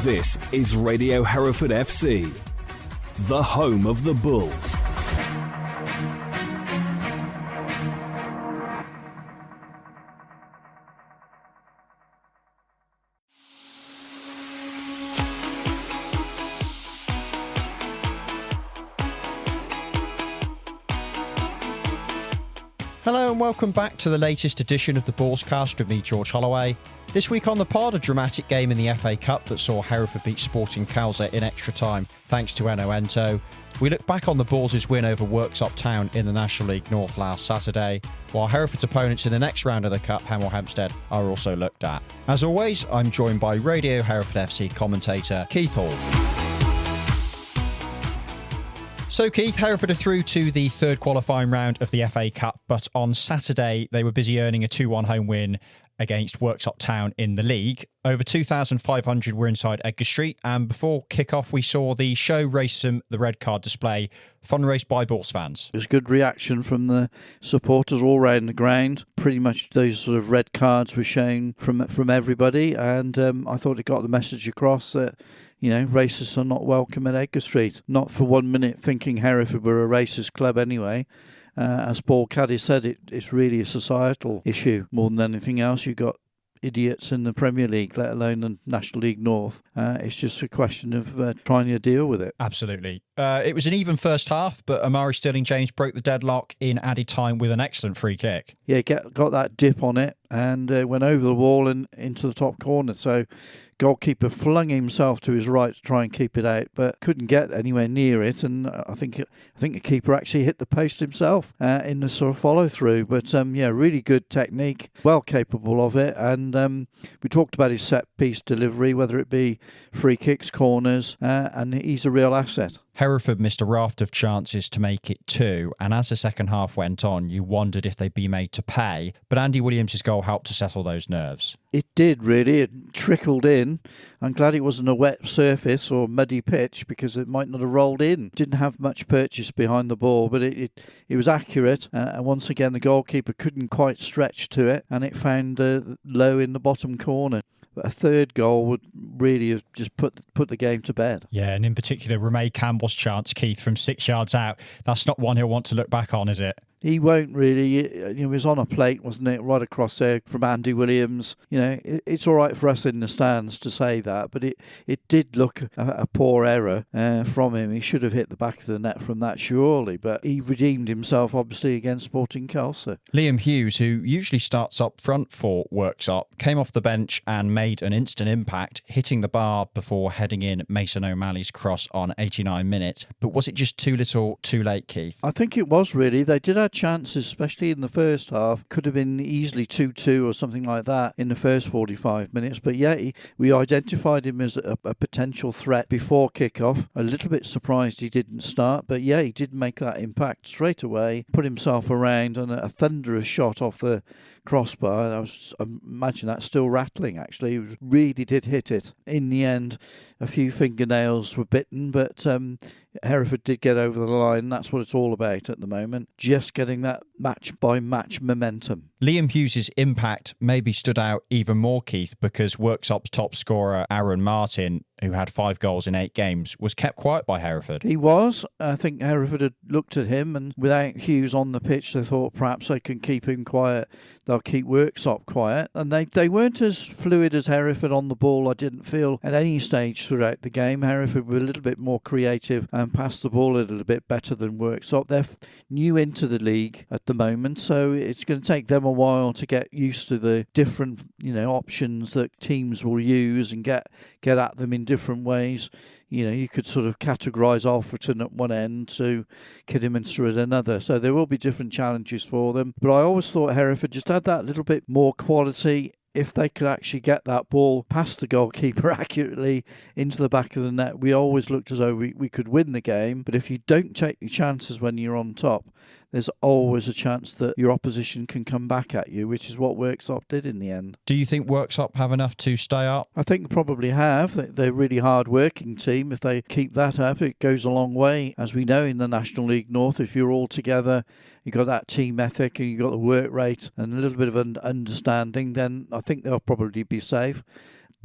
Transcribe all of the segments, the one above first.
This is Radio Hereford FC, the home of the Bulls. Hello and welcome back to the latest edition of the Bullscast with me, George Holloway. This week on the pod, a dramatic game in the FA Cup that saw Hereford beat Sporting Khalsa in extra time thanks to Eno Ento. We look back on the Bulls' win over Worksop Town in the National League North last Saturday, while Hereford's opponents in the next round of the Cup, Hemel Hempstead, are also looked at. As always, I'm joined by Radio Hereford FC commentator Keith Hall. So Keith, Hereford are through to the third qualifying round of the FA Cup, but on Saturday they were busy earning a 2-1 home win against Worksop Town in the league. Over 2,500 were inside Edgar Street, and before kick-off we saw the show Racism, the red card display, fundraised by Bulls fans. It was a good reaction from the supporters all around the ground. Pretty much those sort of red cards were shown from everybody, and I thought it got the message across that, you know, racists are not welcome at Edgar Street. Not for 1 minute thinking Hereford were a racist club anyway. As Paul Caddy said, it's really a societal issue more than anything else. You've got idiots in the Premier League, let alone the National League North. It's just a question of trying to deal with it. Absolutely. It was an even first half, but Amari Sterling-James broke the deadlock in added time with an excellent free kick. Yeah, got that dip on it and went over the wall and into the top corner. So goalkeeper flung himself to his right to try and keep it out, but couldn't get anywhere near it. And I think the keeper actually hit the post himself in the sort of follow through. But really good technique, well capable of it. And we talked about his set piece delivery, whether it be free kicks, corners, and he's a real asset. Hereford missed a raft of chances to make it 2, and as the second half went on, you wondered if they'd be made to pay, but Andy Williams' goal helped to settle those nerves. It did, really. It trickled in. I'm glad it wasn't a wet surface or muddy pitch, because it might not have rolled in. Didn't have much purchase behind the ball, but it was accurate, and once again the goalkeeper couldn't quite stretch to it, and it found low in the bottom corner. But a third goal would really have just put the game to bed. Yeah, and in particular, Ramey Campbell's chance, Keith, from 6 yards out. That's not one he'll want to look back on, is it? He won't really. It was on a plate, wasn't it? Right across there from Andy Williams. You know, it's all right for us in the stands to say that, but it did look a poor error from him. He should have hit the back of the net from that, surely. But he redeemed himself, obviously, against Sporting Khalsa. Liam Hughes, who usually starts up front for Worksop, came off the bench and made an instant impact, hitting the bar before heading in Mason O'Malley's cross on 89 minutes. But was it just too little, too late, Keith? I think it was, really. They did have chances, especially in the first half. Could have been easily 2-2 or something like that in the first 45 minutes. But yeah, we identified him as a potential threat before kick-off. A little bit surprised he didn't start, but yeah, he did make that impact straight away, put himself around, and a thunderous shot off the crossbar. I imagine that's still rattling, actually. He really did hit it. In the end, a few fingernails were bitten, but Hereford did get over the line. That's what it's all about at the moment. Just getting that match-by-match momentum. Liam Hughes' impact maybe stood out even more, Keith, because Worksop's top scorer, Aaron Martin, who had 5 goals in 8 games, was kept quiet by Hereford. He was. I think Hereford had looked at him, and without Hughes on the pitch, they thought perhaps they can keep him quiet. They'll keep Worksop quiet. And they weren't as fluid as Hereford on the ball, I didn't feel, at any stage throughout the game. Hereford were a little bit more creative and passed the ball a little bit better than Worksop. They're new into the league at the moment, so it's going to take them a while to get used to the different, options that teams will use and get at them in different ways. You could sort of categorise Alfreton at one end to Kidderminster at another. So there will be different challenges for them. But I always thought Hereford just had that little bit more quality. If they could actually get that ball past the goalkeeper accurately into the back of the net, we always looked as though we could win the game. But if you don't take your chances when you're on top, there's always a chance that your opposition can come back at you, which is what Worksop did in the end. Do you think Worksop have enough to stay up? I think probably have. They're a really hard-working team. If they keep that up, it goes a long way. As we know in the National League North, if you're all together, you've got that team ethic and you've got the work rate and a little bit of an understanding, then I think they'll probably be safe.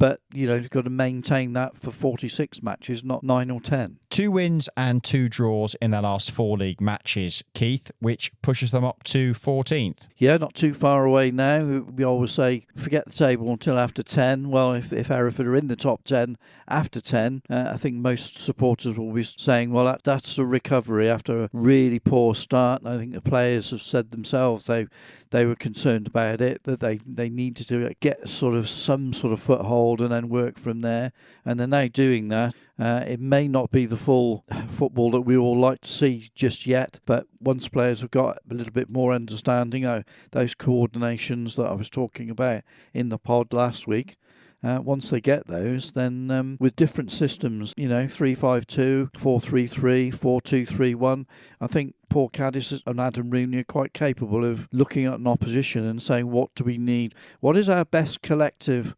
But, you've got to maintain that for 46 matches, not 9 or 10. 2 wins and 2 draws in their last 4 league matches, Keith, which pushes them up to 14th. Yeah, not too far away now. We always say, forget the table until after 10. Well, if Hereford are in the top 10 after 10, I think most supporters will be saying, well, that's a recovery after a really poor start. I think the players have said themselves they were concerned about it, that they needed to get some sort of foothold and then work from there. And they're now doing that. It may not be the full football that we all like to see just yet, but once players have got a little bit more understanding, those coordinations that I was talking about in the pod last week, once they get those, then with different systems, 3-5-2, 4-3-3, 4-2-3-1, I think Paul Caddis and Adam Rooney are quite capable of looking at an opposition and saying, what do we need? What is our best collective,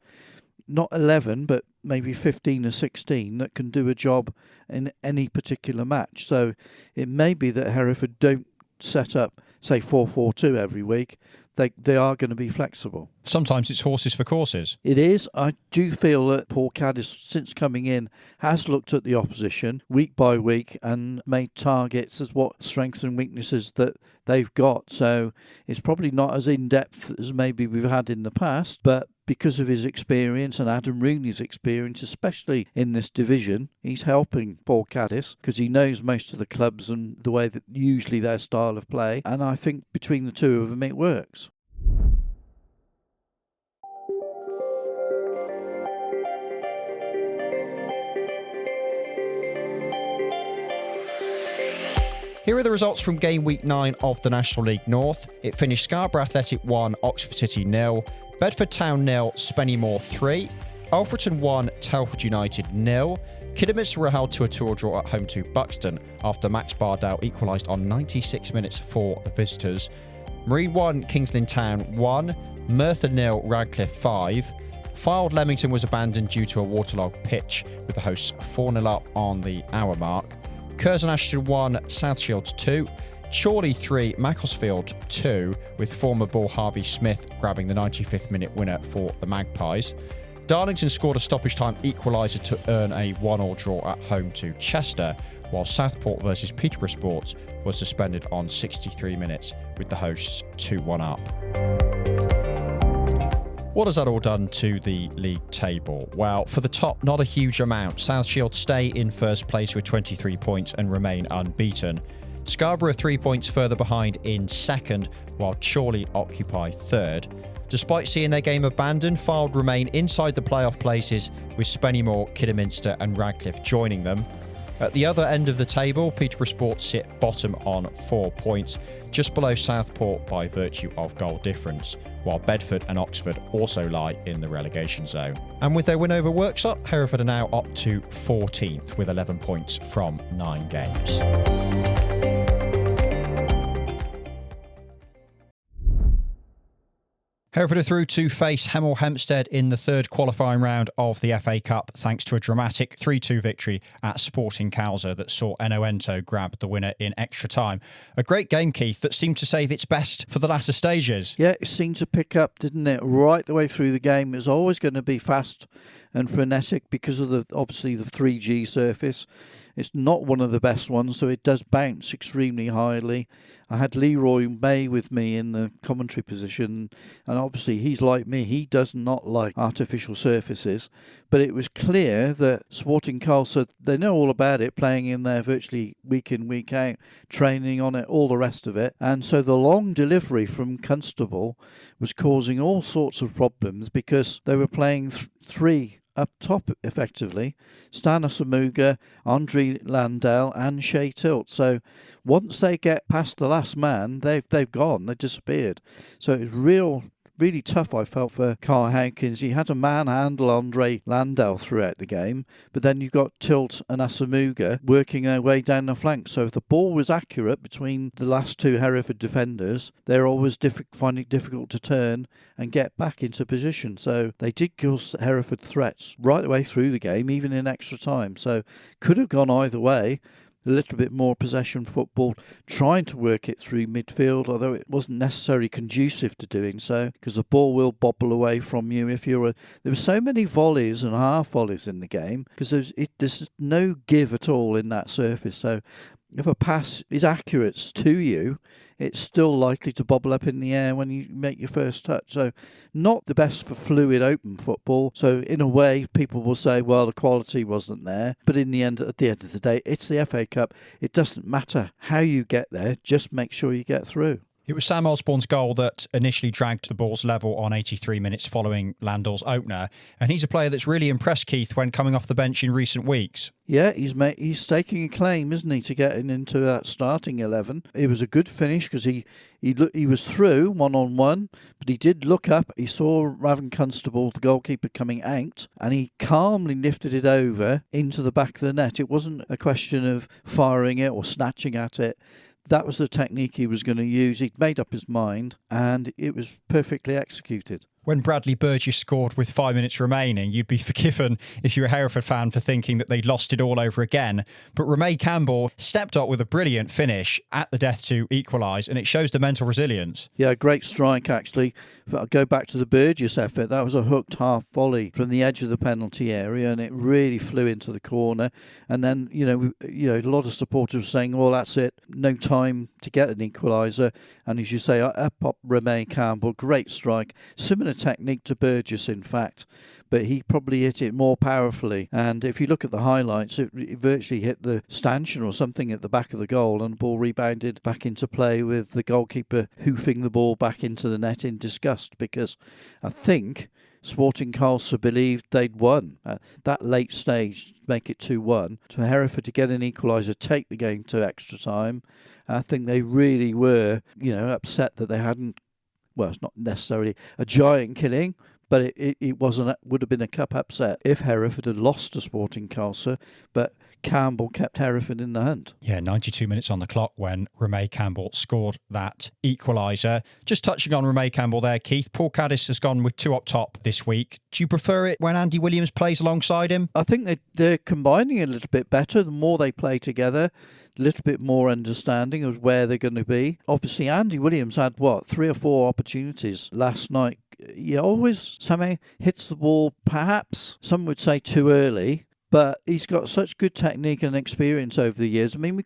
not 11, but maybe 15 or 16 that can do a job in any particular match? So it may be that Hereford don't set up, say, 4-4-2 every week. They are going to be flexible. Sometimes it's horses for courses. It is. I do feel that Paul Caddis, since coming in, has looked at the opposition week by week and made targets as what strengths and weaknesses that they've got. So it's probably not as in-depth as maybe we've had in the past, but because of his experience and Adam Rooney's experience, especially in this division, he's helping Paul Caddis because he knows most of the clubs and the way that usually their style of play. And I think between the two of them, it works. Here are the results from game week 9 of the National League North. It finished Scarborough Athletic 1, Oxford City 0, Bedford Town 0, Spennymoor 3, Alfreton 1, Telford United 0. Kidderminster were held to a 2-2 draw at home to Buxton after Max Bardell equalised on 96 minutes for the visitors. Marine 1, Kings Lynn Town 1, Merthyr 0, Radcliffe 5. Fylde Leamington was abandoned due to a waterlogged pitch, with the hosts 4-0 up on the hour mark. Curzon Ashton 1, South Shields 2, Chorley 3, Macclesfield 2, with former Bull Harvey Smith grabbing the 95th minute winner for the Magpies. Darlington scored a stoppage time equaliser to earn a 1-1 draw at home to Chester, while Southport versus Peterborough Sports was suspended on 63 minutes, with the hosts 2-1 up. What has that all done to the league table? Well, for the top, not a huge amount. South Shields stay in first place with 23 points and remain unbeaten. Scarborough 3 points further behind in second, while Chorley occupy third. Despite seeing their game abandoned, Fylde remain inside the playoff places, with Spennymoor, Kidderminster and Radcliffe joining them. At the other end of the table, Peterborough Sports sit bottom on 4 points, just below Southport by virtue of goal difference, while Bedford and Oxford also lie in the relegation zone. And with their win over Worksop, Hereford are now up to 14th with 11 points from 9 games. Hereford are through to face Hemel Hempstead in the third qualifying round of the FA Cup, thanks to a dramatic 3-2 victory at Sporting Khalsa that saw Eno grab the winner in extra time. A great game, Keith, that seemed to save its best for the latter stages. Yeah, it seemed to pick up, didn't it, right the way through the game. It was always going to be fast and frenetic because of obviously the 3G surface. It's not one of the best ones, so it does bounce extremely highly. I had Leroy May with me in the commentary position, and obviously he's like me. He does not like artificial surfaces, but it was clear that Sporting Khalsa, they know all about it, playing in there virtually week in, week out, training on it, all the rest of it. And so the long delivery from Constable was causing all sorts of problems because they were playing three up top, effectively, Stan Asamuga, Andre Landell and Shea Tilt. So once they get past the last man, they've gone, they disappeared. So it was really tough, I felt, for Carl Hawkins. He had to manhandle Andre Landell throughout the game, but then you've got Tilt and Asamuga working their way down the flank. So if the ball was accurate between the last two Hereford defenders, they're always finding it difficult to turn and get back into position. So they did cause Hereford threats right the way through the game, even in extra time. So could have gone either way. a little bit more possession football, trying to work it through midfield, although it wasn't necessarily conducive to doing so, because the ball will bobble away from you if there were so many volleys and half volleys in the game, because there's no give at all in that surface. So if a pass is accurate to you, it's still likely to bobble up in the air when you make your first touch. So not the best for fluid open football. So in a way, people will say, well, the quality wasn't there. But at the end of the day, it's the FA Cup. It doesn't matter how you get there. Just make sure you get through. It was Sam Osborne's goal that initially dragged the Bulls level on 83 minutes following Landor's opener. And he's a player that's really impressed Keith when coming off the bench in recent weeks. Yeah, he's staking a claim, isn't he, to getting into that starting 11. It was a good finish because he was through one-on-one, but he did look up. He saw Raven Constable, the goalkeeper, coming out, and he calmly lifted it over into the back of the net. It wasn't a question of firing it or snatching at it. That was the technique he was going to use. He'd made up his mind, and it was perfectly executed. When Bradley Burgess scored with 5 minutes remaining, you'd be forgiven if you're a Hereford fan for thinking that they'd lost it all over again. But Ramey Campbell stepped up with a brilliant finish at the death to equalise, and it shows the mental resilience. Yeah, great strike, actually. I'll go back to the Burgess effort. That was a hooked half volley from the edge of the penalty area, and it really flew into the corner. And then, a lot of supporters were saying, well, that's it. No time to get an equaliser. And as you say, up Ramey Campbell, great strike. Similar technique to Burgess, in fact, but he probably hit it more powerfully. And if you look at the highlights, it virtually hit the stanchion or something at the back of the goal, and the ball rebounded back into play with the goalkeeper hoofing the ball back into the net in disgust, because I think Sporting Khalsa believed they'd won at that late stage, make it 2-1. For Hereford to get an equaliser, take the game to extra time, I think they really were, upset that they hadn't. Well, it's not necessarily a giant killing, but it would have been a cup upset if Hereford had lost to Sporting Khalsa, but Campbell kept Hereford in the hunt. Yeah, 92 minutes on the clock when Ramey Campbell scored that equaliser. Just touching on Ramey Campbell there, Keith, Paul Caddis has gone with two up top this week. Do you prefer it when Andy Williams plays alongside him? I think they're combining it a little bit better. The more they play together, a little bit more understanding of where they're going to be. Obviously, Andy Williams had, 3 or 4 opportunities last night. He always somehow hits the ball, perhaps, some would say too early, but he's got such good technique and experience over the years. I mean,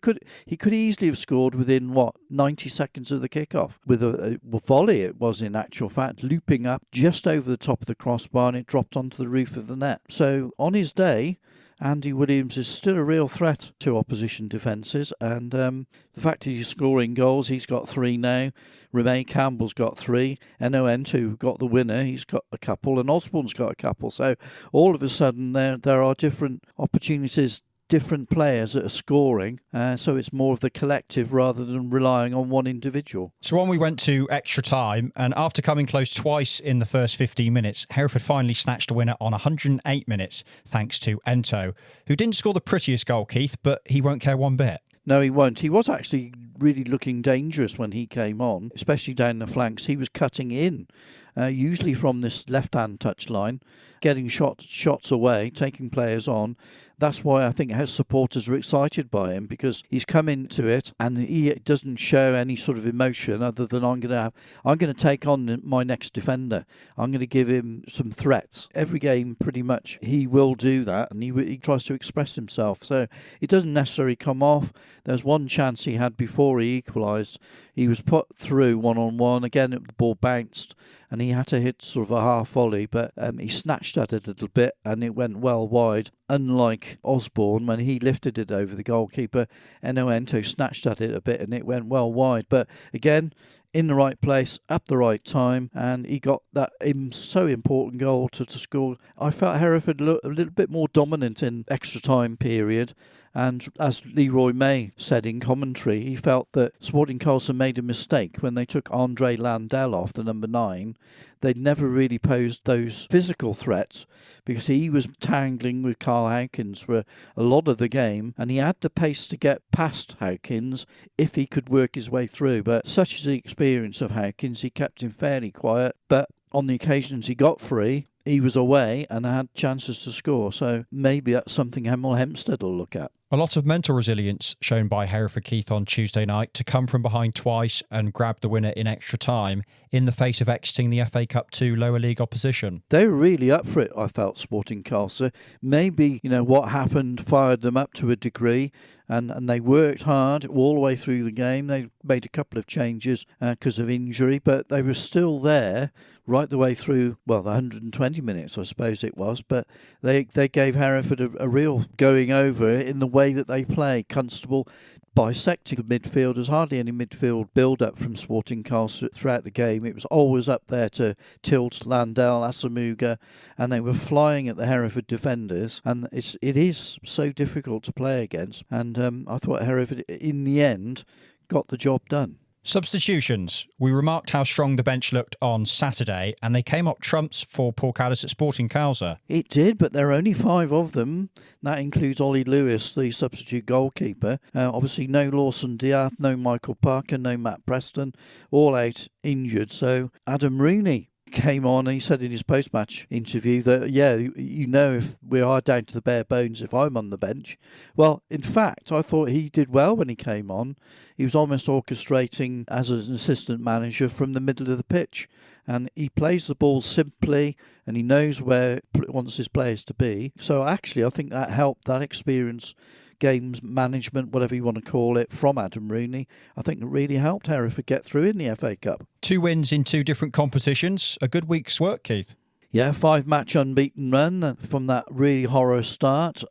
he could easily have scored within, 90 seconds of the kickoff. With a volley, it was in actual fact, looping up just over the top of the crossbar, and it dropped onto the roof of the net. So on his day, Andy Williams is still a real threat to opposition defences, and the fact that he's scoring goals, he's got 3 now. Ramey Campbell's got 3. Eno got the winner, he's got a couple, and Osborne's got a couple. So all of a sudden there are different opportunities, different players that are scoring, so it's more of the collective rather than relying on one individual. So on we went to extra time, and after coming close twice in the first 15 minutes, Hereford finally snatched a winner on 108 minutes, thanks to Ento, who didn't score the prettiest goal, Keith, but he won't care one bit. No, he won't. He was actually really looking dangerous when he came on, especially down the flanks. He was cutting in, usually from this left-hand touchline, getting shots away, taking players on. That's why I think his supporters are excited by him, because he's come into it and he doesn't show any sort of emotion other than I'm going to take on my next defender. I'm going to give him some threats. Every game, pretty much, he will do that, and he tries to express himself. So it doesn't necessarily come off. There's one chance he had before he equalised. He was put through one-on-one. Again, the ball bounced, and he had to hit sort of a half volley, but he snatched at it a little bit, and it went well wide. Unlike Osborne, when he lifted it over the goalkeeper, Eno snatched at it a bit, and it went well wide. But again, in the right place, at the right time, and he got that so important goal to score. I felt Hereford looked a little bit more dominant in extra time period. And as Leroy May said in commentary, he felt that Sporting Khalsa made a mistake when they took Andre Landell off, the number 9. They'd never really posed those physical threats because he was tangling with Carl Howkins for a lot of the game, and he had the pace to get past Howkins if he could work his way through. But such is the experience of Howkins, he kept him fairly quiet. But on the occasions he got free, he was away and had chances to score. So maybe that's something Hemel Hempstead will look at. A lot of mental resilience shown by Hereford, Keith, on Tuesday night to come from behind twice and grab the winner in extra time in the face of exiting the FA Cup to lower league opposition. They were really up for it, I felt, Sporting Khalsa. Maybe, what happened fired them up to a degree, and they worked hard all the way through the game. They made a couple of changes because of injury, but they were still there right the way through, the 120 minutes, I suppose it was. But they gave Hereford a real going over in the way that they play. Constable bisecting the midfielders, hardly any midfield build-up from Sporting Khalsa throughout the game. It was always up there to Tilt, Landell, Asamuga, and they were flying at the Hereford defenders, and it is so difficult to play against. And I thought Hereford, in the end, got the job done. Substitutions. We remarked how strong the bench looked on Saturday, and they came up trumps for Paul Caddis at Sporting Khalsa. It did, but there are only 5 of them. That includes Ollie Lewis, the substitute goalkeeper. Obviously, no Lawson Diath, no Michael Parker, no Matt Preston, all out injured. So Adam Rooney came on and he said in his post-match interview that, if we are down to the bare bones if I'm on the bench. Well, in fact, I thought he did well when he came on. He was almost orchestrating as an assistant manager from the middle of the pitch. And he plays the ball simply and he knows where he wants his players to be. So actually, I think that helped, that experience, games management, whatever you want to call it, from Adam Rooney. I think it really helped Hereford get through in the FA Cup. 2 wins in 2 different competitions. A good week's work, Keith. Yeah, 5-match unbeaten run from that really horror start.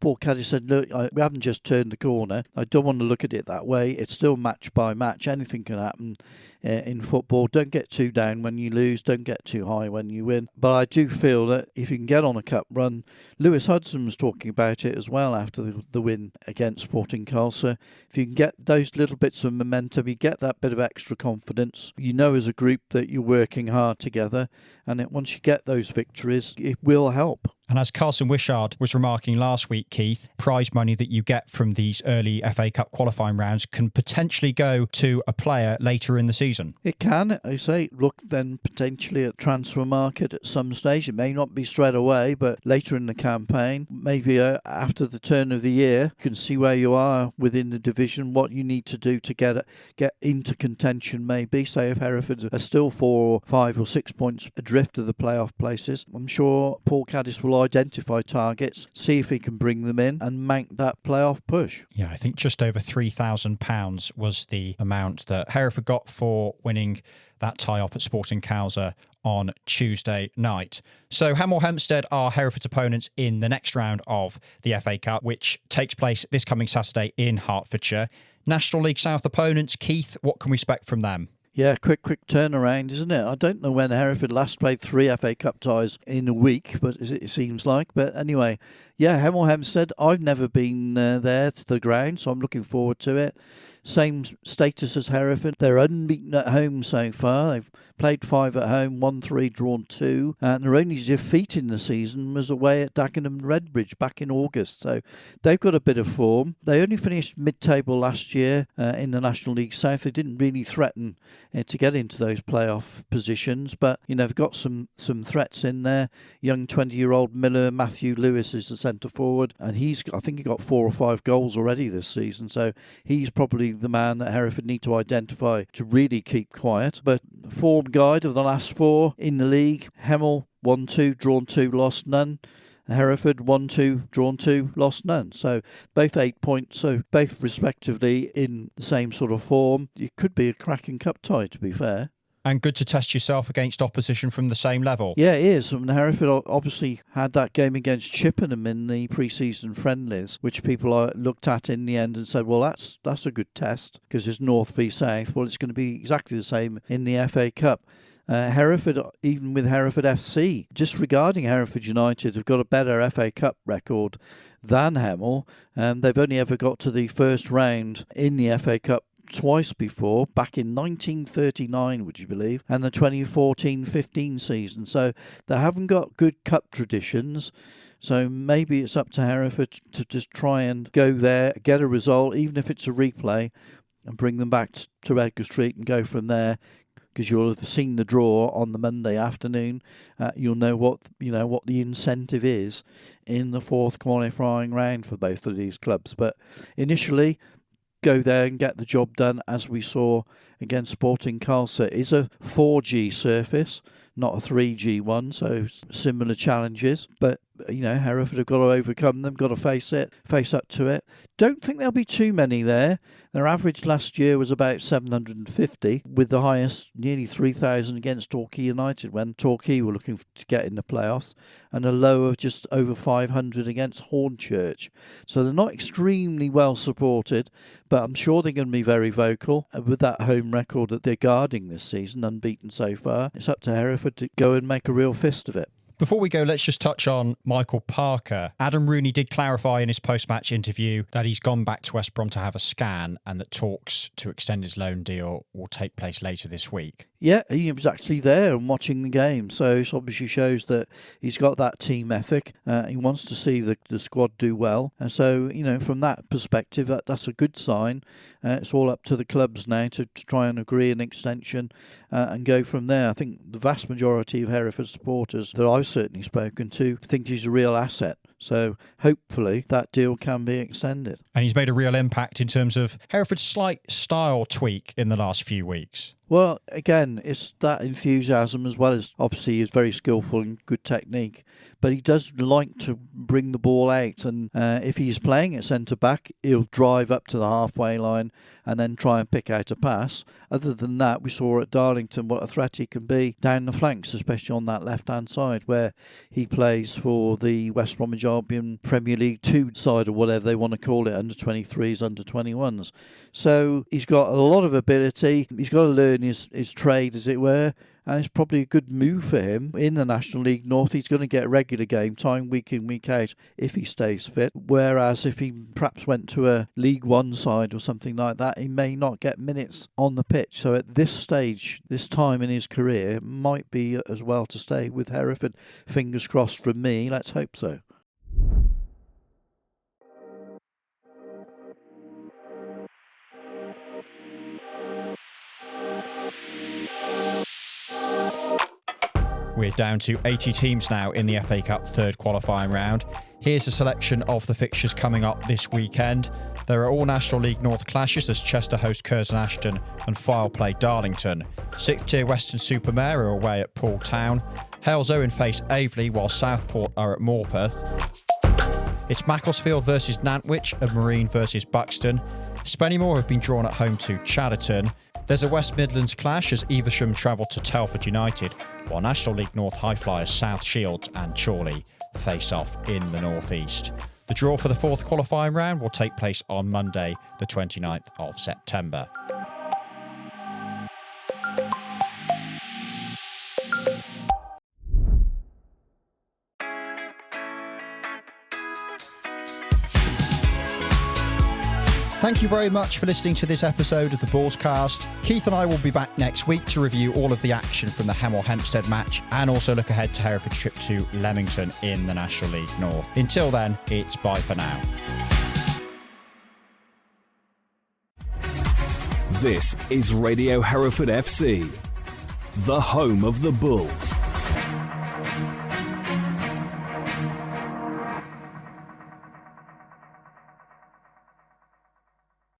Paul Caddis said, look, we haven't just turned the corner. I don't want to look at it that way. It's still match by match. Anything can happen in football. Don't get too down when you lose. Don't get too high when you win. But I do feel that if you can get on a cup run, Lewis Hudson was talking about it as well after the win against Sporting Khalsa. If you can get those little bits of momentum, you get that bit of extra confidence. You know as a group that you're working hard together. And once you get those victories, it will help. And as Carson Wishart was remarking last week, Keith, prize money that you get from these early FA Cup qualifying rounds can potentially go to a player later in the season. It can. I say, look then potentially at transfer market at some stage. It may not be straight away, but later in the campaign, maybe after the turn of the year, you can see where you are within the division, what you need to do to get into contention maybe. Say if Hereford are still 4 or 5 or 6 points adrift of the playoff places, I'm sure Paul Caddis will identify targets, see if he can bring them in and make that playoff push. Yeah, I think just over £3,000 was the amount that Hereford got for winning that tie-off at Sporting Khalsa on Tuesday night. So Hemel Hempstead are Hereford's opponents in the next round of the FA Cup, which takes place this coming Saturday in Hertfordshire. National League South opponents, Keith, what can we expect from them? Yeah, quick turnaround, isn't it? I don't know when Hereford last played 3 FA Cup ties in a week, but it seems like. But anyway, yeah, Hemel Hempstead, I've never been there to the ground, so I'm looking forward to it. Same status as Hereford. They're unbeaten at home so far. They've played 5 at home, won 3, drawn 2. And their only defeat in the season was away at Dagenham Redbridge back in August. So they've got a bit of form. They only finished mid-table last year in the National League South. They didn't really threaten to get into those playoff positions. But, they've got some threats in there. Young 20-year-old Miller, Matthew Lewis is the centre forward. And I think he got 4 or 5 goals already this season. So he's probably the man that Hereford need to identify to really keep quiet. But form guide of the last 4 in the league: Hemel 1-2, drawn 2, lost none. Hereford 1-2, drawn 2, lost none. So both 8 points, so both respectively in the same sort of form. It could be a cracking cup tie, to be fair. And good to test yourself against opposition from the same level. Yeah, it is. Hereford obviously had that game against Chippenham in the pre-season friendlies, which people looked at in the end and said, well, that's a good test because it's North v South. Well, it's going to be exactly the same in the FA Cup. Hereford, even with Hereford FC, disregarding Hereford United, have got a better FA Cup record than Hemel. They've only ever got to the first round in the FA Cup twice before, back in 1939, would you believe, and the 2014-15 season. So they haven't got good cup traditions. So maybe it's up to Hereford to just try and go there, get a result, even if it's a replay, and bring them back to Edgar Street and go from there. because you'll have seen the draw on the Monday afternoon. You'll know what the incentive is in the fourth qualifying round for both of these clubs. But initially, go there and get the job done, as we saw against Sporting Khalsa. It is a 4G surface, not a 3G one, so similar challenges. But Hereford have got to overcome them, got to face up to it. Don't think there'll be too many there. Their average last year was about 750, with the highest nearly 3,000 against Torquay United when Torquay were looking to get in the playoffs, and a low of just over 500 against Hornchurch. So they're not extremely well supported, but I'm sure they're going to be very vocal. With that home record that they're guarding this season, unbeaten so far, it's up to Hereford to go and make a real fist of it. Before we go, let's just touch on Michael Parker. Adam Rooney did clarify in his post-match interview that he's gone back to West Brom to have a scan and that talks to extend his loan deal will take place later this week. Yeah, he was actually there and watching the game, so it obviously shows that he's got that team ethic. He wants to see the squad do well, and so from that perspective, that's a good sign. It's all up to the clubs now to try and agree an extension and go from there. I think the vast majority of Hereford supporters that I've certainly spoken to think he's a real asset. So hopefully that deal can be extended. And he's made a real impact in terms of Hereford's slight style tweak in the last few weeks. Well, again, it's that enthusiasm as well as obviously he's very skillful and good technique. But he does like to bring the ball out, and if he's playing at centre-back, he'll drive up to the halfway line and then try and pick out a pass. Other than that, we saw at Darlington what a threat he can be down the flanks, especially on that left-hand side where he plays for the West Bromwich Albion Premier League 2 side, or whatever they want to call it, under 23s, under 21s. So he's got a lot of ability. He's got to learn his trade, as it were. And it's probably a good move for him in the National League North. He's going to get regular game time week in, week out if he stays fit. Whereas if he perhaps went to a League One side or something like that, he may not get minutes on the pitch. So at this stage, this time in his career, it might be as well to stay with Hereford. Fingers crossed from me. Let's hope so. We're down to 80 teams now in the FA Cup third qualifying round. Here's a selection of the fixtures coming up this weekend. There are all National League North clashes as Chester host Curzon Ashton and Fylde play Darlington. 6th tier Weston-super-Mare are away at Poole Town. Hales Owen face Aveley while Southport are at Morpeth. It's Macclesfield versus Nantwich and Marine versus Buxton. Spennymoor have been drawn at home to Chadderton. There's a West Midlands clash as Evesham travel to Telford United, while National League North high flyers South Shields and Chorley face off in the North East. The draw for the fourth qualifying round will take place on Monday, the 29th of September. Thank you very much for listening to this episode of the Bullscast. Keith and I will be back next week to review all of the action from the Hemel Hempstead match and also look ahead to Hereford's trip to Leamington in the National League North. Until then, it's bye for now. This is Radio Hereford FC, the home of the Bulls.